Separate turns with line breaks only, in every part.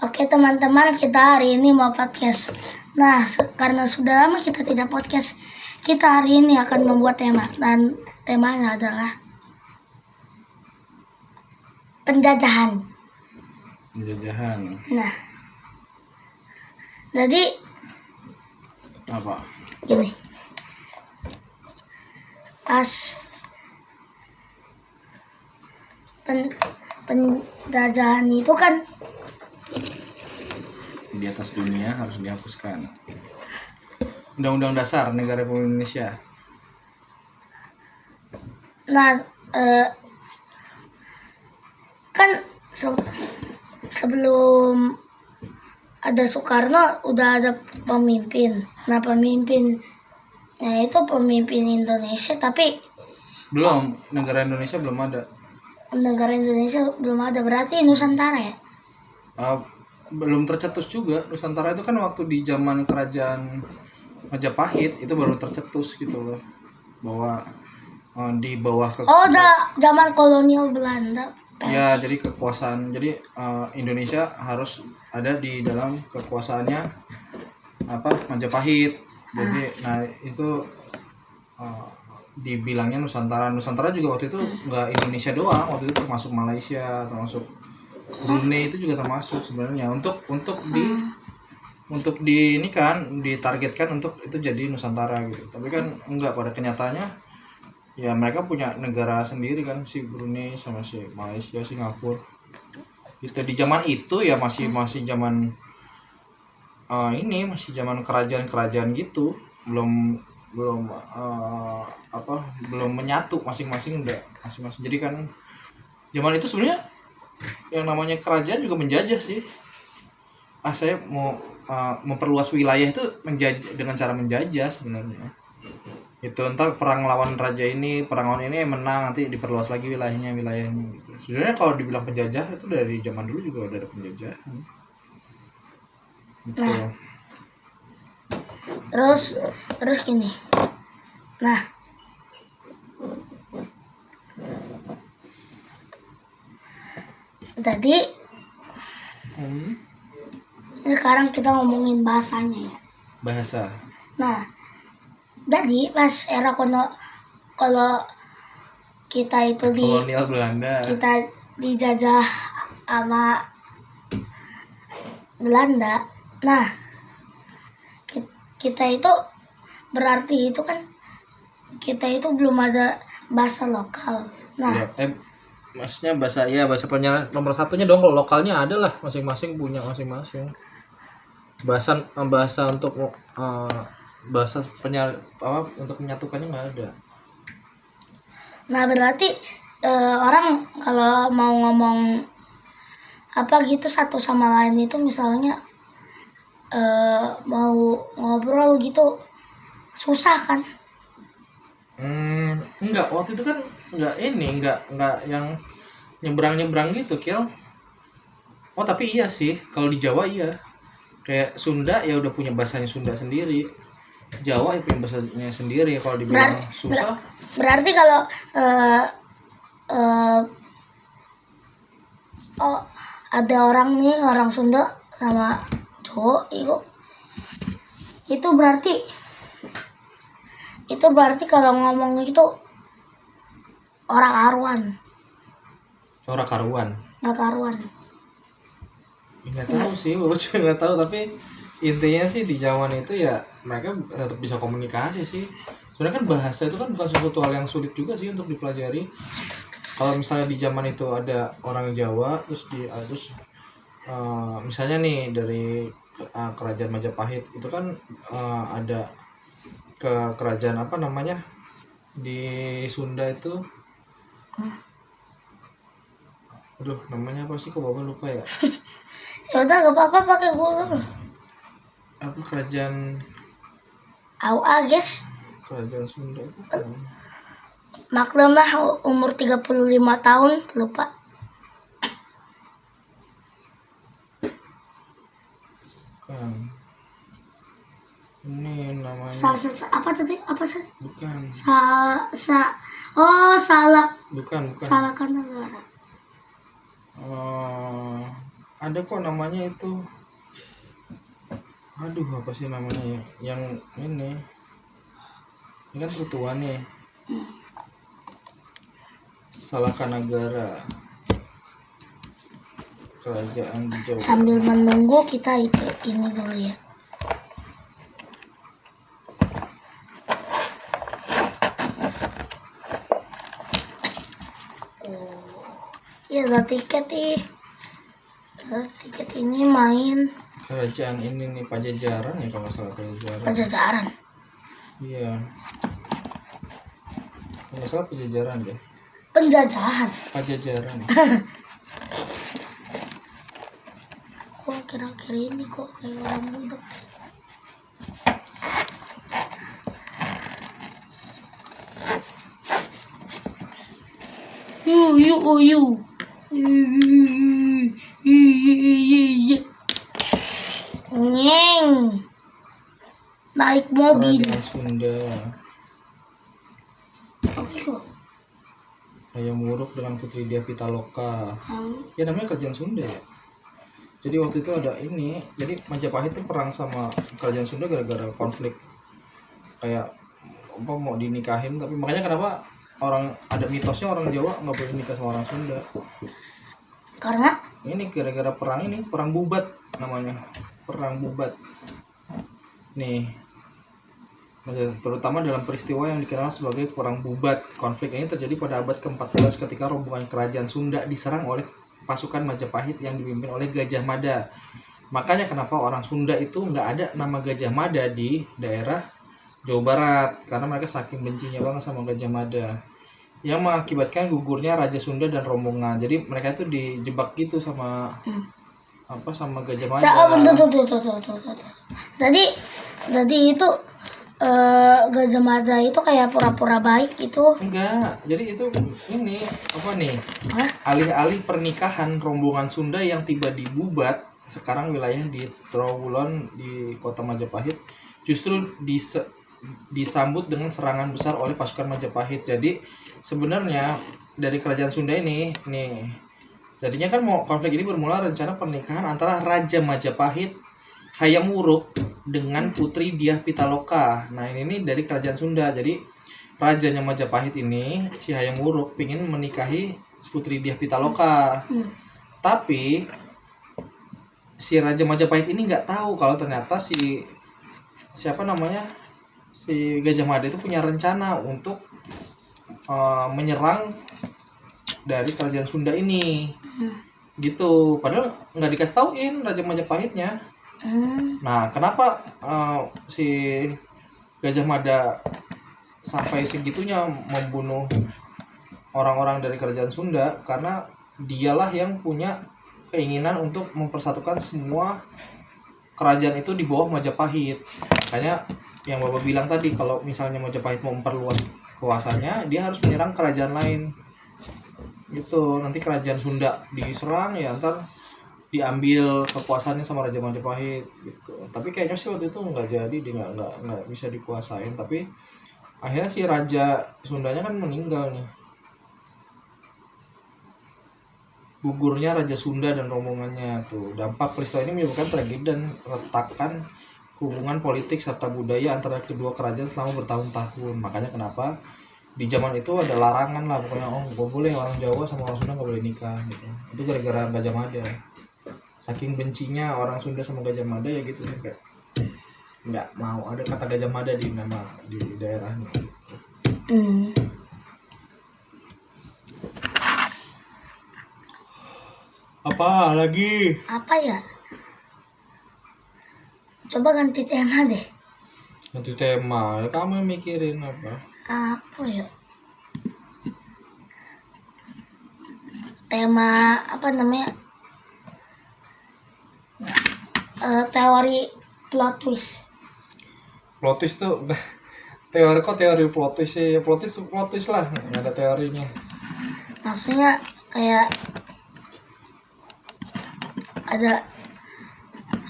Oke teman-teman, kita hari ini mau podcast. Nah, karena sudah lama kita tidak podcast, kita hari ini akan membuat tema. Dan temanya adalah penjajahan.
Penjajahan.
Nah, jadi
Apa?
gini. Pas penjajahan itu kan
Di atas dunia harus dihapuskan. Undang-Undang Dasar Negara Republik Indonesia.
nah kan sebelum ada Soekarno udah ada pemimpin. Nah, pemimpinnya itu pemimpin Indonesia, tapi
Belum, negara Indonesia belum ada.
negara Indonesia belum ada, berarti Nusantara ya?
Belum tercetus juga. Nusantara itu kan waktu di zaman kerajaan Majapahit itu baru tercetus gitu loh. Bahwa di bawah
Zaman kolonial Belanda.
Ya, jadi kekuasaan. Jadi Indonesia harus ada di dalam kekuasaannya Majapahit. Jadi nah itu dibilangnya Nusantara. Nusantara juga waktu itu nggak Indonesia doang, waktu itu termasuk Malaysia, termasuk Brunei itu juga termasuk sebenarnya untuk ini kan ditargetkan untuk itu jadi Nusantara gitu. Tapi kan enggak, pada kenyataannya ya mereka punya negara sendiri kan, si Brunei sama si Malaysia, Singapura. Itu di zaman itu ya masih zaman masih zaman kerajaan gitu. Belum menyatu, masing-masing udah masing-masing. Jadi kan zaman itu sebenarnya yang namanya kerajaan juga menjajah sih. Saya mau memperluas wilayah itu dengan cara menjajah sebenarnya. Itu entar perang lawan raja ini, perang lawan ini menang, nanti diperluas lagi wilayahnya gitu. Sebenarnya kalau dibilang penjajah itu dari zaman dulu juga udah ada penjajahan. Gitu.
Nah, terus gini. Nah, tadi sekarang kita ngomongin bahasanya ya.
Bahasa.
Nah, jadi pas era kalau kita itu
kolonial Belanda,
kita dijajah sama Belanda. Nah, kita itu berarti itu kan kita itu belum ada bahasa lokal. Nah,
maksudnya bahasa nomor satunya dong. Kalau lokalnya ada lah, masing-masing punya masing-masing. Bahasa untuk bahasa untuk menyatukannya nggak ada.
Nah, berarti orang kalau mau ngomong apa gitu satu sama lain itu misalnya mau ngobrol gitu susah kan?
Enggak, waktu itu kan enggak yang nyebrang gitu, Kil. Tapi iya sih, kalau di Jawa iya. Kayak Sunda ya udah punya bahasanya Sunda sendiri. Jawa ya punya bahasanya sendiri. Kalau dibilang susah.
Berarti kalau ada orang Sunda sama cowok itu berarti kalau ngomong itu orang karuan.
Nggak tahu sih, gue juga nggak tahu, tapi intinya sih di zaman itu ya mereka tetap bisa komunikasi sih. Sebenarnya kan bahasa itu kan bukan sesuatu hal yang sulit juga sih untuk dipelajari. Kalau misalnya di zaman itu ada orang Jawa terus misalnya nih dari kerajaan Majapahit itu kan ada ke kerajaan di Sunda itu. Aduh, namanya apa sih, kok Bapak lupa ya?
Ya udah, gak apa-apa, pakai Google.
Apa kerajaan?
Guys.
Kerajaan Sunda itu.
Maklum lah, umur 35 tahun, lupa.
Bukan. Ini namanya.
Apa tadi? Apa sih?
Bukan.
Salah.
Bukan.
Salah kan negara.
ada kok namanya itu. Aduh, apa sih namanya ya? Yang ini kan tertua nih. Salahkanagara, kerajaan di Jawa.
Sambil menunggu kita ini dulu ya. Ya ada tiket nih. Ada tiket ini main
Kerajaan ini nih Pajajaran ya, kalau nggak salah Pajajaran.
Pajajaran.
Iya. Kalau nggak salah Pajajaran deh.
Penjajahan.
Pajajaran.
Kok akhir-akhir ini kok kayak orang budak. Yu. Nyeng. Naik mobil.
Kerajaan Sunda.
Ayo.
Hayam Wuruk dengan Putri Dia Pitaloka. Ya namanya kerajaan Sunda ya. Jadi waktu itu ada ini, jadi Majapahit tuh perang sama kerajaan Sunda gara-gara konflik kayak apa mau dinikahin, tapi makanya kenapa orang ada mitosnya orang Jawa nggak boleh nikah sama orang Sunda.
Karena
Ini gara-gara perang ini, perang Bubat namanya, perang Bubat. Nih, terutama dalam peristiwa yang dikenal sebagai perang Bubat. Konflik ini terjadi pada abad ke-14 ketika rombongan kerajaan Sunda diserang oleh pasukan Majapahit yang dipimpin oleh Gajah Mada. Makanya kenapa orang Sunda itu nggak ada nama Gajah Mada di daerah Jawa Barat, karena mereka saking bencinya banget sama Gajah Mada, yang mengakibatkan gugurnya Raja Sunda dan rombongan. Jadi mereka itu dijebak gitu sama sama Gajah Mada.
tuh. Jadi itu Gajah Mada itu kayak pura-pura baik gitu.
Enggak, jadi itu ini apa nih?
Hah?
Alih-alih pernikahan rombongan Sunda yang tiba di Bubat, sekarang wilayah di Trowulan di kota Majapahit, justru disambut dengan serangan besar oleh pasukan Majapahit. Jadi sebenarnya dari kerajaan Sunda ini nih, jadinya kan mau konflik ini bermula rencana pernikahan antara Raja Majapahit Hayam Wuruk dengan Putri Dia Pitaloka. Nah ini dari kerajaan Sunda. Jadi rajanya Majapahit ini si Hayam Wuruk pingin menikahi Putri Dia Pitaloka. Tapi si Raja Majapahit ini nggak tahu kalau ternyata si Gajah Mada itu punya rencana untuk menyerang dari kerajaan Sunda ini. Gitu. Padahal nggak dikasih tauin Raja Majapahitnya. Nah, kenapa si Gajah Mada sampai segitunya membunuh orang-orang dari kerajaan Sunda? Karena dialah yang punya keinginan untuk mempersatukan semua kerajaan itu di bawah Majapahit. Makanya yang Bapak bilang tadi, kalau misalnya Majapahit mau memperluas kuasanya, dia harus menyerang kerajaan lain. Gitu. Nanti kerajaan Sunda diserang, ya ntar diambil kekuasaannya sama Raja Majapahit gitu. Tapi kayaknya sih waktu itu nggak jadi, dia nggak bisa dikuasain. Tapi akhirnya si Raja Sundanya kan meninggal nih. Gugurnya Raja Sunda dan rombongannya tuh. Dampak peristiwa ini menyebabkan tragedi dan retakan hubungan politik serta budaya antara kedua kerajaan selama bertahun-tahun. Makanya kenapa di zaman itu ada larangan lah, pokoknya gak boleh orang Jawa sama orang Sunda gak boleh nikah gitu. Itu gara-gara Gajah Mada. Saking bencinya orang Sunda sama Gajah Mada ya gitu, kayak nggak mau ada kata Gajah Mada di nama di daerahnya. Apa lagi?
Apa ya? Coba ganti tema deh.
Ganti tema, kamu yang mikirin apa?
Apa ya? Tema apa namanya? Teori plot twist.
Plot twist tuh teori plot twist sih. Plot twist lah, nggak ada teorinya.
Maksudnya kayak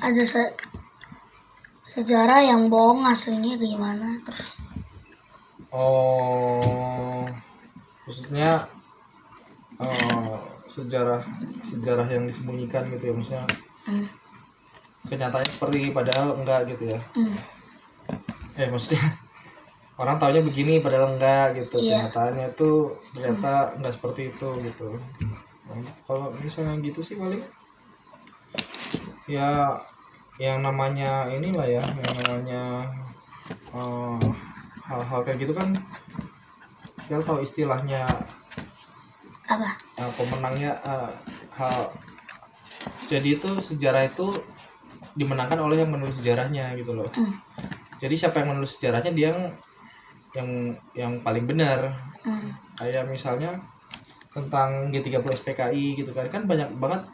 ada sejarah yang bohong, aslinya gimana terus.
Maksudnya sejarah yang disembunyikan gitu ya, maksudnya
Hmm.
kenyataannya seperti padahal enggak gitu ya.
Hmm.
Maksudnya orang taunya begini padahal enggak gitu.
Iya.
Kenyataannya tuh ternyata enggak seperti itu gitu. Kalau misalnya gitu sih paling ya yang namanya inilah ya, yang namanya hal-hal kayak gitu kan kita tahu istilahnya
Apa?
pemenangnya hal. Jadi itu sejarah itu dimenangkan oleh yang menulis sejarahnya gitu loh.
Hmm.
Jadi siapa yang menulis sejarahnya dia yang paling benar.
Hmm.
Kayak misalnya tentang G30 SPKI gitu kan banyak banget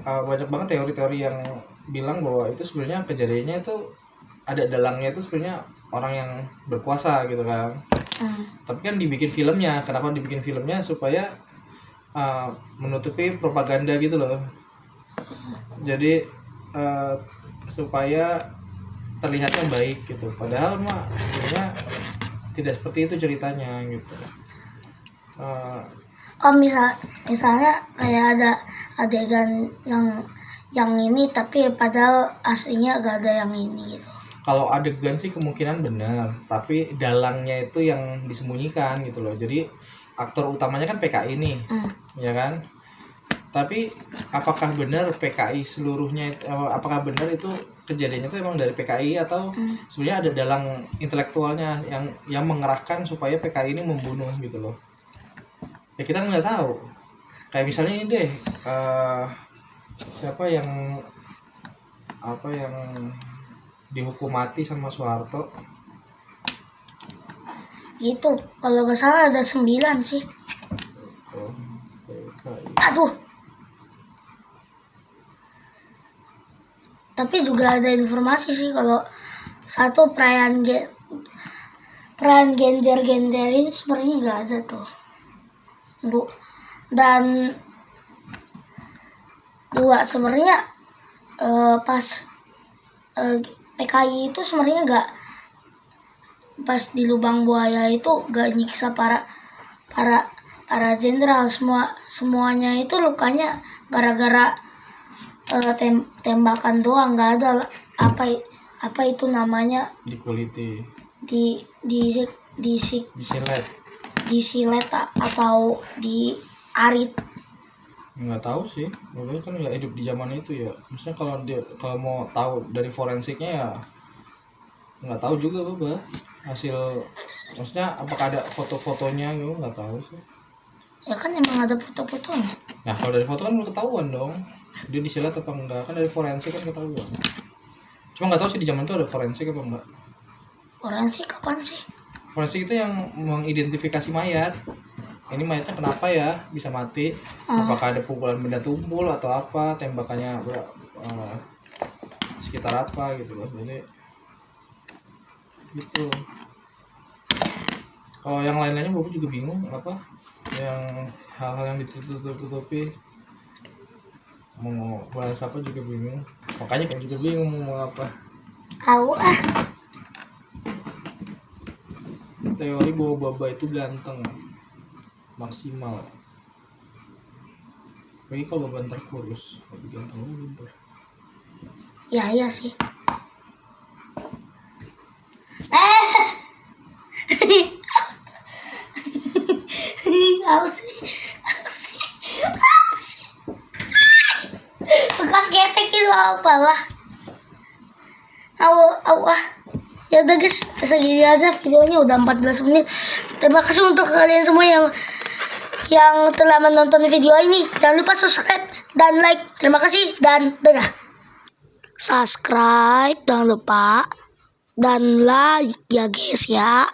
banyak banget teori-teori yang bilang bahwa itu sebenarnya kejadiannya itu ada dalangnya itu sebenarnya orang yang berkuasa gitu kan. Tapi kan dibikin filmnya. Kenapa dibikin filmnya? Supaya menutupi propaganda gitu loh. Jadi supaya terlihatnya baik gitu. Padahal mah sebenarnya tidak seperti itu ceritanya gitu.
Misalnya kayak ada adegan yang ini tapi padahal aslinya gak ada yang ini gitu.
Kalau adegan sih kemungkinan benar, tapi dalangnya itu yang disembunyikan gitu loh. Jadi aktor utamanya kan PKI nih, ya kan? Tapi apakah benar PKI seluruhnya, apakah benar itu kejadiannya itu emang dari PKI atau sebenarnya ada dalang intelektualnya yang mengerahkan supaya PKI ini membunuh gitu loh? Ya kita nggak tahu. Kayak misalnya ini deh, siapa yang dihukum mati sama Soeharto?
Gitu, kalau nggak salah ada 9 sih.
PKI.
Aduh. Tapi juga ada informasi sih kalau satu perayaan Genjer itu sebenarnya nggak ada tuh. Dan 2 sebenarnya pas PKI itu sebenarnya nggak, pas di lubang buaya itu nggak nyiksa para jenderal, semuanya itu lukanya gara-gara tembakan doang, nggak ada apa itu namanya
Dikuliti, disilet
atau diarit.
Nggak tahu sih, gue kan nggak hidup di zaman itu ya. Maksudnya kalau mau tahu dari forensiknya ya nggak tahu juga gue hasil, maksudnya apakah ada foto-fotonya, gue nggak tahu sih.
Ya kan emang ada foto-fotonya.
Nah kalau dari foto kan udah ketahuan dong dia disilet apa enggak, kan dari forensik kan ketahuan. Cuma nggak tahu sih di zaman itu ada forensik apa enggak.
Forensik kapan sih?
Forensik itu yang mengidentifikasi mayat. Ini mayatnya kenapa ya bisa mati? Apakah ada pukulan benda tumpul atau apa? Tembakannya sekitar apa gitu loh. Jadi gitu. Kalau yang lain-lainnya Bobo juga bingung apa? Yang hal-hal yang ditutup-tutupi, mau bahas apa juga bingung. Makanya kan juga bingung mau apa. Teori bahwa Baba itu ganteng maksimal. Tapi kalau Baba ntar kurus, lebih ganteng lagi.
Ya iya sih. Apa sih? Bekas ketek itu apalah. Ya udah guys, segini aja videonya, udah 14 menit. Terima kasih untuk kalian semua yang telah menonton video ini. Jangan lupa subscribe dan like. Terima kasih dan dadah. Subscribe jangan lupa dan like ya guys ya.